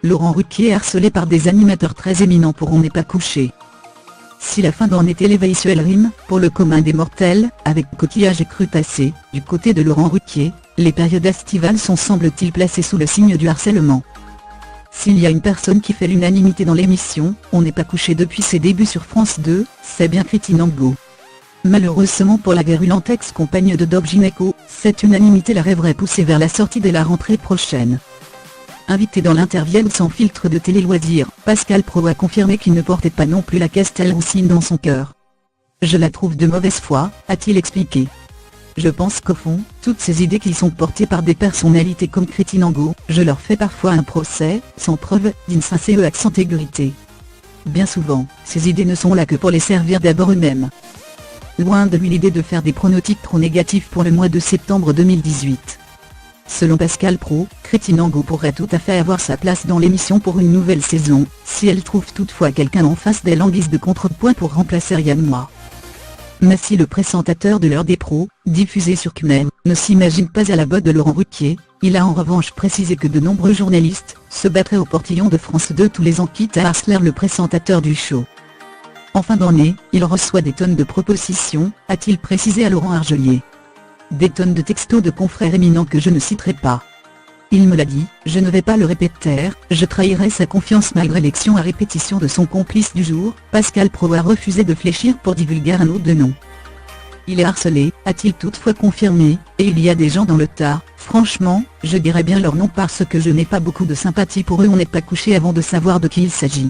Laurent Ruquier est harcelé par des animateurs très éminents pour On n'est pas couché. Si la fin d'en était l'événement rime, pour le commun des mortels, avec coquillage et crustacés, du côté de Laurent Ruquier, les périodes estivales sont semble-t-il placées sous le signe du harcèlement. S'il y a une personne qui fait l'unanimité dans l'émission, On n'est pas couché depuis ses débuts sur France 2, c'est bien Christine Angot. Malheureusement pour la virulente ex-compagne de Doc Gynéco, cette unanimité la rêverait poussée vers la sortie dès la rentrée prochaine. Invité dans l'interview sans filtre de Télé Loisirs, Pascal Praud a confirmé qu'il ne portait pas non plus la Castelroussine dans son cœur. « Je la trouve de mauvaise foi », a-t-il expliqué. « Je pense qu'au fond, toutes ces idées qui sont portées par des personnalités comme Christine Angot, je leur fais parfois un procès, sans preuve, d'une sincère accent aigurité. Bien souvent, ces idées ne sont là que pour les servir d'abord eux-mêmes. » Loin de lui l'idée de faire des pronostics trop négatifs pour le mois de septembre 2018. Selon Pascal Praud, Christine Angot pourrait tout à fait avoir sa place dans l'émission pour une nouvelle saison, si elle trouve toutefois quelqu'un en face d'elle en guise de contrepoint pour remplacer Yann Moix. Mais si le présentateur de l'heure des pros, diffusé sur CNews, ne s'imagine pas à la botte de Laurent Ruquier, il a en revanche précisé que de nombreux journalistes se battraient au portillon de France 2 tous les ans quitte à harceler le présentateur du show. En fin d'année, il reçoit des tonnes de propositions, a-t-il précisé à Laurent Argelier. Des tonnes de textos de confrères éminents que je ne citerai pas. Il me l'a dit, je ne vais pas le répéter, je trahirai sa confiance malgré l'élection à répétition de son complice du jour. Pascal Praud a refusé de fléchir pour divulguer un autre nom. Il est harcelé, a-t-il toutefois confirmé, et il y a des gens dans le tas, franchement, je dirais bien leur nom parce que je n'ai pas beaucoup de sympathie pour eux. On n'est pas couché avant de savoir de qui il s'agit.